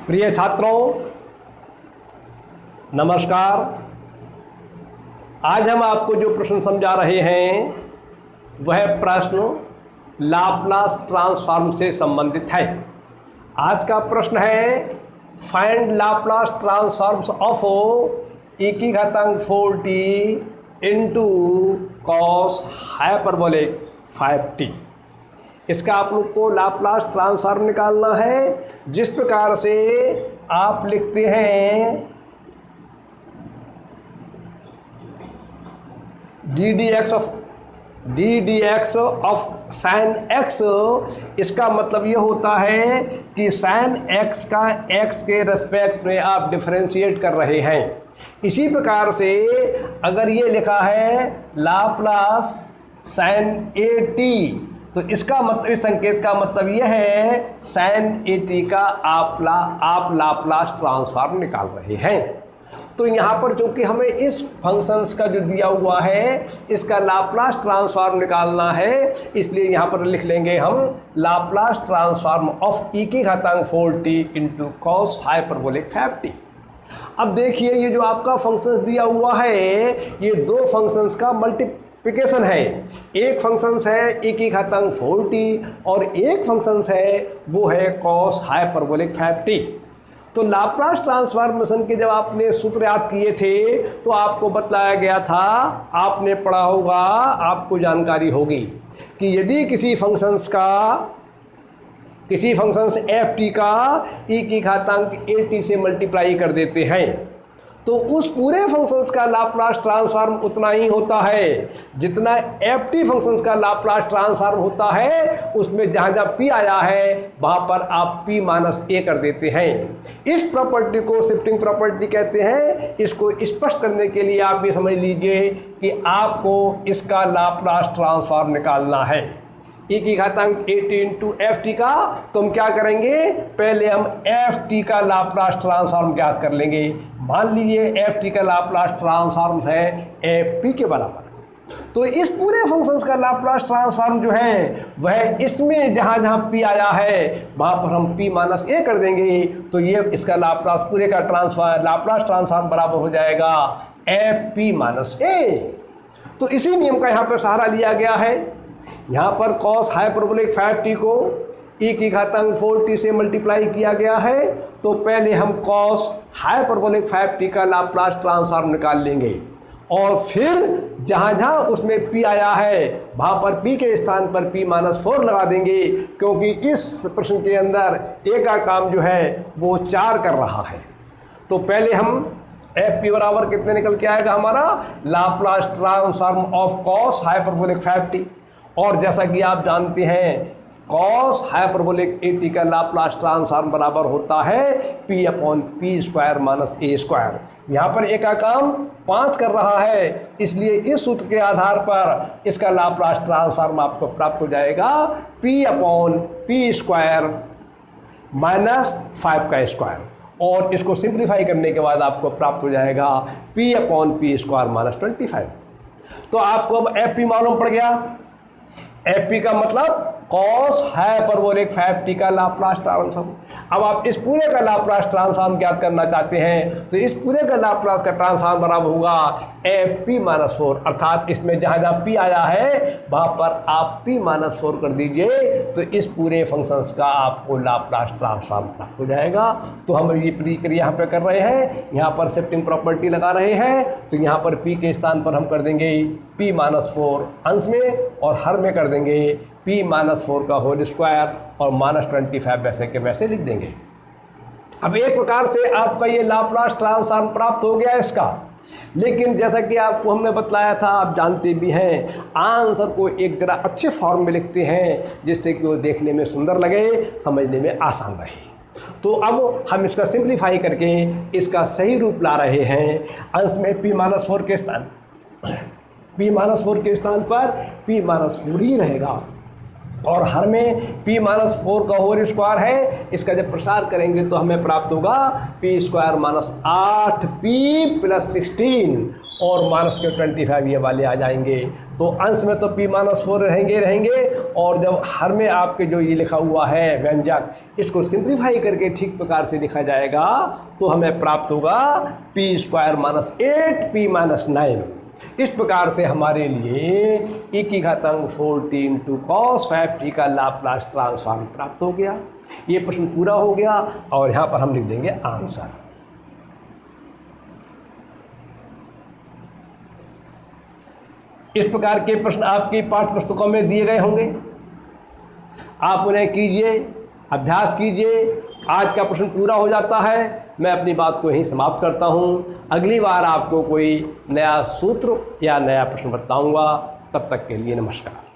प्रिय छात्रों, नमस्कार। आज हम आपको जो प्रश्न समझा रहे हैं वह प्रश्न लाप्लास ट्रांसफॉर्म से संबंधित है। आज का प्रश्न है find Laplace transforms of e की घातांक 4t into cos hyperbolic 5t। इसका आप लोग को लाप्लास ट्रांसफॉर्म निकालना है। जिस प्रकार से आप लिखते हैं D D x of sine x, इसका मतलब ये होता है कि साइन एक्स का एक्स के रेस्पेक्ट में आप डिफरेंशिएट कर रहे हैं। इसी प्रकार से अगर ये लिखा है लाप्लास साइन ए टी, तो इसका मतलब, इस संकेत का मतलब यह है साइन ए टी का आप लाप्लास ट्रांसफॉर्म निकाल रहे हैं। तो यहाँ पर चूंकि हमें इस फंक्शंस का जो दिया हुआ है इसका लाप्लास ट्रांसफॉर्म निकालना है, इसलिए यहाँ पर लिख लेंगे हम लाप्लास ट्रांसफॉर्म ऑफ e की घातांक 4t into cos hyperbolic 5t। अब देखिए, ये जो आपका फंक्शंस दिया हुआ है ये दो फंक्शंस का मल्टीप्लिकेशन है। एक फंक्शंस है e की घातांक 4t और एक फंक्शंस है वो है कॉस हाइपरबोलिक 5t। तो लाप्लास ट्रांसफॉर्मेशन के जब आपने सूत्र याद किए थे तो आपको बतलाया गया था, आपने पढ़ा होगा, आपको जानकारी होगी कि यदि किसी फंक्शंस एफ टी का e की घातांक ए टी से मल्टीप्लाई कर देते हैं तो उस पूरे फंक्शंस का लाप्लास ट्रांसफॉर्म उतना ही होता है जितना एफ टी फंक्शंस का लाप्लास ट्रांसफॉर्म होता है। उसमें जहाँ जहाँ p आया है वहाँ पर आप p माइनस ए कर देते हैं। इस प्रॉपर्टी को शिफ्टिंग प्रॉपर्टी कहते हैं। इसको स्पष्ट करने के लिए आप ये समझ लीजिए कि आपको इसका लाप्लास ट्रांसफॉर्म निकालना है e की घातांक A T into F T का। तो हम क्या करेंगे, पहले हम एफ टी का लाप्लास ट्रांसफॉर्म ज्ञात कर लेंगे। मान लीजिए एफ टी का लाप्लास ट्रांसफॉर्म है एफ पी के बराबर। तो इस पूरे फंक्शंस का लाप्लास ट्रांसफॉर्म जो है वह इसमें जहाँ जहाँ p आया है वहाँ पर हम p माइनस ए कर देंगे। तो ये इसका लाप्लास पूरे का लाप्लास ट्रांसफॉर्म बराबर हो जाएगा एफ पी माइनस ए। तो इसी नियम का यहाँ पर सहारा लिया गया है। यहाँ पर कॉस हाइपरबोलिक 5t को e की घातांक 4t से मल्टीप्लाई किया गया है। तो पहले हम कॉस हाइपरबोलिक 5t का लाप्लास ट्रांसफॉर्म निकाल लेंगे और फिर जहाँ जहाँ उसमें p आया है वहाँ पर p के स्थान पर p माइनस 4 लगा देंगे, क्योंकि इस प्रश्न के अंदर a का काम जो है वो 4 कर रहा है। तो पहले हम एफ पी बराबर कितने निकल के आएगा हमारा Laplace transform of cos hyperbolic 5t। और जैसा कि आप जानते हैं कॉस हाइपरबोलिक ए टी का लाप्लास ट्रांसफॉर्म बराबर होता है p upon p square minus a square. यहाँ पर ए का काम 5 कर रहा है, इसलिए इस सूत्र के आधार पर इसका लाप्लास ट्रांसफॉर्म आपको प्राप्त हो जाएगा p upon p square minus 5 का स्क्वायर। और इसको सिंप्लीफाई करने के बाद आपको प्राप्त हो जाएगा p upon p square minus 25। तो आपको अब एफ पी मालूम पड़ गया। एफ पी का मतलब कॉस हाइपरबोलिक 5t का लाप्लास ट्रांसफॉर्म। अब आप इस पूरे का लाप्लास ट्रांसफॉर्म ज्ञात करना चाहते हैं तो इस पूरे का लाप्लास का ट्रांसफॉर्म बराबर होगा एफ पी माइनस 4, अर्थात इसमें जहाँ जहाँ p आया है वहाँ पर आप p माइनस 4 कर दीजिए तो इस पूरे फंक्शंस का आपको लाप्लास ट्रांसफॉर्म प्राप्त हो जाएगा। तो हम ये प्रक्रिया यहाँ पर कर रहे हैं, यहाँ पर शिफ्टिंग प्रॉपर्टी लगा रहे हैं। तो यहाँ पर p के स्थान पर हम कर देंगे p माइनस 4 अंश में और हर में कर देंगे p माइनस 4 का होल स्क्वायर और माइनस 25 वैसे के वैसे लिख देंगे। अब एक प्रकार से आपका ये लाप्लास ट्रांसफॉर्म प्राप्त हो गया इसका। लेकिन जैसा कि आपको हमने बतलाया था, आप जानते भी हैं, आंसर को एक जरा अच्छे फॉर्म में लिखते हैं जिससे कि वो देखने में सुंदर लगे, समझने में आसान रहे। तो अब हम इसका सिंप्लीफाई करके इसका सही रूप ला रहे हैं। अंश में p माइनस 4 के स्थान पर p माइनस 4 ही रहेगा और हर में p माइनस 4 का होल स्क्वायर है। इसका जब प्रसार करेंगे तो हमें प्राप्त होगा p square minus 8p plus 16 और माइनस के 25 ये वाले आ जाएंगे। तो अंश में तो p-4 रहेंगे और जब हर में आपके जो ये लिखा हुआ है व्यंजक, इसको सिंप्लीफाई करके ठीक प्रकार से लिखा जाएगा तो हमें प्राप्त होगा p² - 8p-9। इस प्रकार से हमारे लिए e⁻⁴t × cos 5t का लाप्लास ट्रांसफॉर्म प्राप्त हो गया। ये प्रश्न पूरा हो गया और यहाँ पर हम लिख देंगे आंसर। इस प्रकार के प्रश्न आपकी पाठ्य पुस्तकों में दिए गए होंगे, आप उन्हें कीजिए, अभ्यास कीजिए। आज का प्रश्न पूरा हो जाता है, मैं अपनी बात को यहीं समाप्त करता हूँ। अगली बार आपको कोई नया सूत्र या नया प्रश्न बताऊँगा। तब तक के लिए नमस्कार।